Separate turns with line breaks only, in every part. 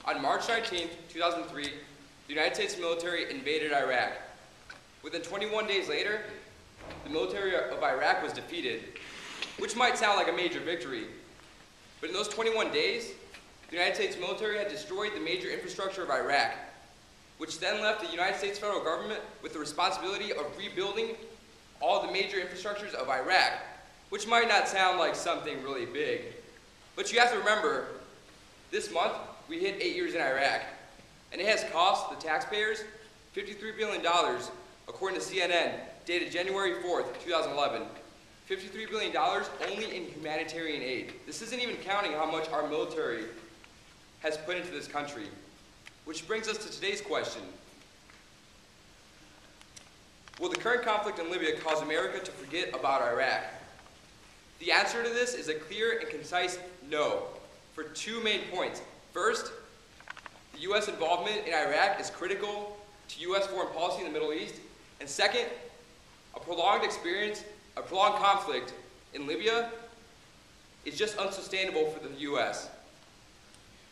On March 19, 2003, the United States military invaded Iraq. Within 21 days later, the military of Iraq was defeated, which might sound like a major victory. But in those 21 days, the United States military had destroyed the major infrastructure of Iraq, which then left the United States federal government with the responsibility of rebuilding all the major infrastructures of Iraq, which might not sound like something really big. But you have to remember, this month we hit 8 years in Iraq, and it has cost the taxpayers $53 billion, according to CNN, dated January 4th, 2011. $53 billion only in humanitarian aid. This isn't even counting how much our military has put into this country. Which brings us to today's question. Will the current conflict in Libya cause America to forget about Iraq? The answer to this is a clear and concise no, for two main points. First, the U.S. involvement in Iraq is critical to U.S. foreign policy in the Middle East. And second, a prolonged conflict in Libya is just unsustainable for the U.S.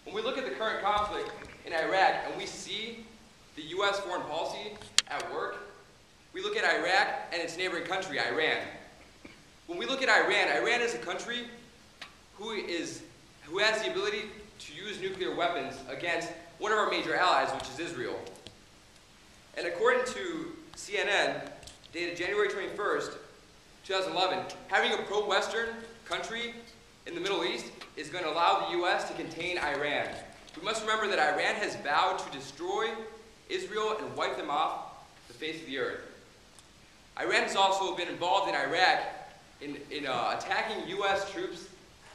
When we look at the current conflict in Iraq and we see the U.S. foreign policy at work, we look at Iraq and its neighboring country, Iran. When we look at Iran, Iran is a country who has the ability to use nuclear weapons against one of our major allies, which is Israel. And according to CNN, dated January 21st, 2011, having a pro-Western country in the Middle East is going to allow the U.S. to contain Iran. We must remember that Iran has vowed to destroy Israel and wipe them off the face of the earth. Iran has also been involved in Iraq in attacking U.S. troops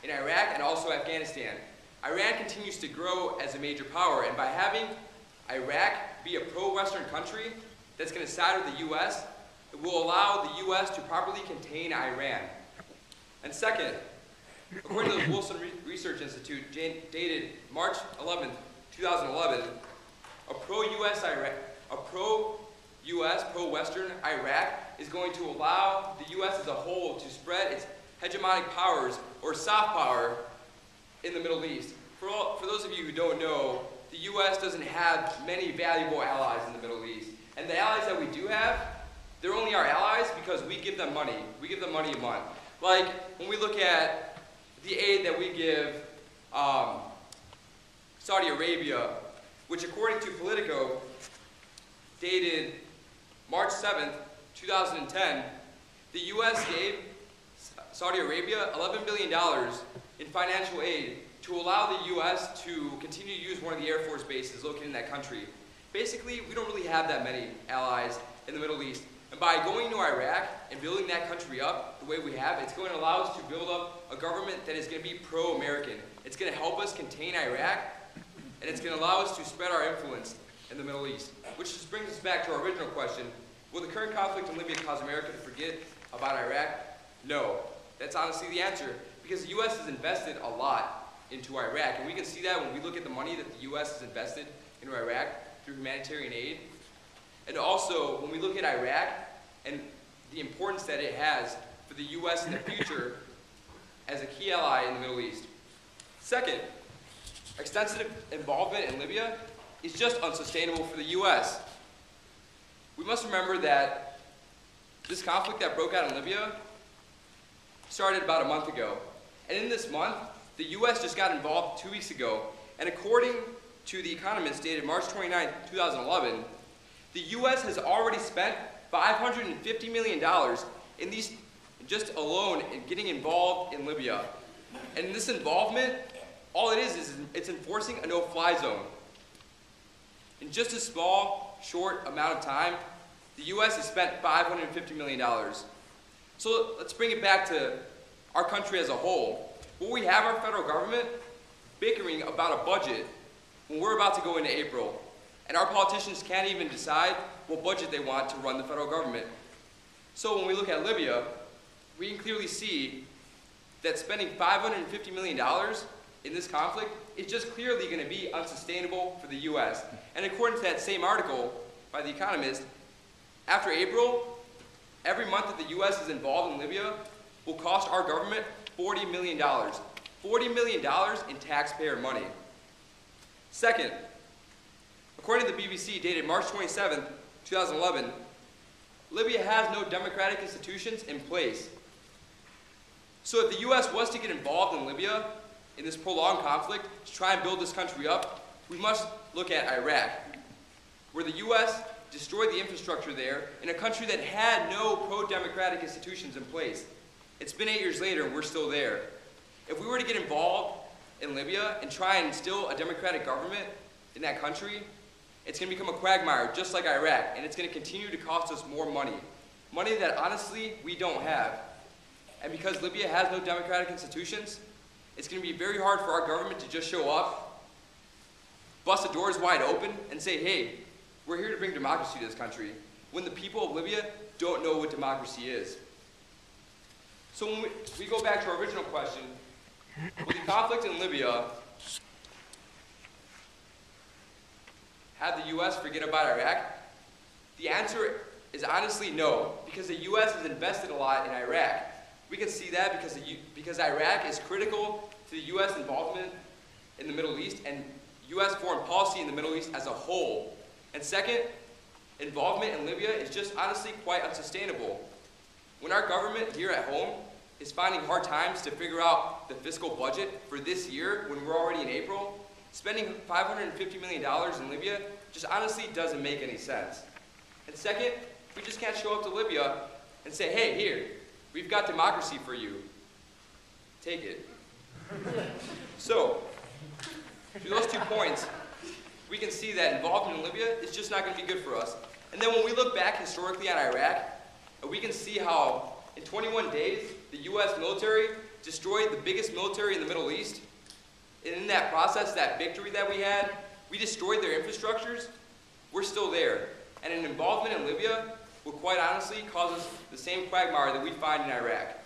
in Iraq and also Afghanistan. Iran continues to grow as a major power, and by having Iraq be a pro-Western country that's going to side with the U.S., it will allow the U.S. to properly contain Iran. And second, according to the Wilson Research Institute, dated March 11, 2011, a pro-U.S., pro-Western Iraq is going to allow the U.S. as a whole to spread its hegemonic powers, or soft power, in the Middle East. For those of you who don't know, the U.S. doesn't have many valuable allies in the Middle East. And the allies that we do have, they're only our allies because we give them money. We give them money a month. Like, when we look at the aid that we give Saudi Arabia, which according to Politico, dated March 7th, 2010, the U.S. gave Saudi Arabia $11 billion in financial aid to allow the U.S. to continue to use one of the Air Force bases located in that country. Basically, we don't really have that many allies in the Middle East. And by going to Iraq and building that country up the way we have, it's going to allow us to build up a government that is going to be pro-American. It's going to help us contain Iraq, and it's going to allow us to spread our influence in the Middle East. Which just brings us back to our original question. Will the current conflict in Libya cause America to forget about Iraq? No. That's honestly the answer, because the U.S. has invested a lot into Iraq, and we can see that when we look at the money that the U.S. has invested into Iraq through humanitarian aid. And also, when we look at Iraq and the importance that it has for the U.S. in the future as a key ally in the Middle East. Second, extensive involvement in Libya is just unsustainable for the U.S. We must remember that this conflict that broke out in Libya started about a month ago. And in this month, the U.S. just got involved 2 weeks ago. And according to The Economist, dated March 29, 2011, the U.S. has already spent $550 million in these, just alone, in getting involved in Libya. And this involvement, all it is it's enforcing a no-fly zone. In just a small, short amount of time, the U.S. has spent $550 million. So let's bring it back to our country as a whole. Will we have our federal government bickering about a budget when we're about to go into April, and our politicians can't even decide what budget they want to run the federal government? So when we look at Libya, we can clearly see that spending $550 million in this conflict is just clearly going to be unsustainable for the U.S. And according to that same article by The Economist, after April, every month that the U.S. is involved in Libya will cost our government $40 million. $40 million in taxpayer money. Second, according to the BBC, dated March 27, 2011, Libya has no democratic institutions in place. So if the U.S. was to get involved in Libya, in this prolonged conflict, to try and build this country up, we must look at Iraq, where the U.S. destroyed the infrastructure there in a country that had no pro-democratic institutions in place. It's been 8 years later and we're still there. If we were to get involved in Libya and try and instill a democratic government in that country, it's going to become a quagmire just like Iraq, and it's going to continue to cost us more money. Money that honestly we don't have. And because Libya has no democratic institutions, it's going to be very hard for our government to just show up, bust the doors wide open, and say, hey, we're here to bring democracy to this country, when the people of Libya don't know what democracy is. So when we go back to our original question, will the conflict in Libya have the U.S. forget about Iraq? The answer is honestly no, because the U.S. has invested a lot in Iraq. We can see that because Iraq is critical to the U.S. involvement in the Middle East and U.S. foreign policy in the Middle East as a whole. And second, involvement in Libya is just honestly quite unsustainable. When our government here at home is finding hard times to figure out the fiscal budget for this year when we're already in April, spending $550 million in Libya just honestly doesn't make any sense. And second, we just can't show up to Libya and say, hey, here, we've got democracy for you. Take it. So, through those 2 points, we can see that involvement in Libya is just not going to be good for us. And then when we look back historically on Iraq, we can see how in 21 days, the U.S. military destroyed the biggest military in the Middle East. And in that process, that victory that we had, we destroyed their infrastructures. We're still there. And an involvement in Libya would quite honestly cause us the same quagmire that we find in Iraq.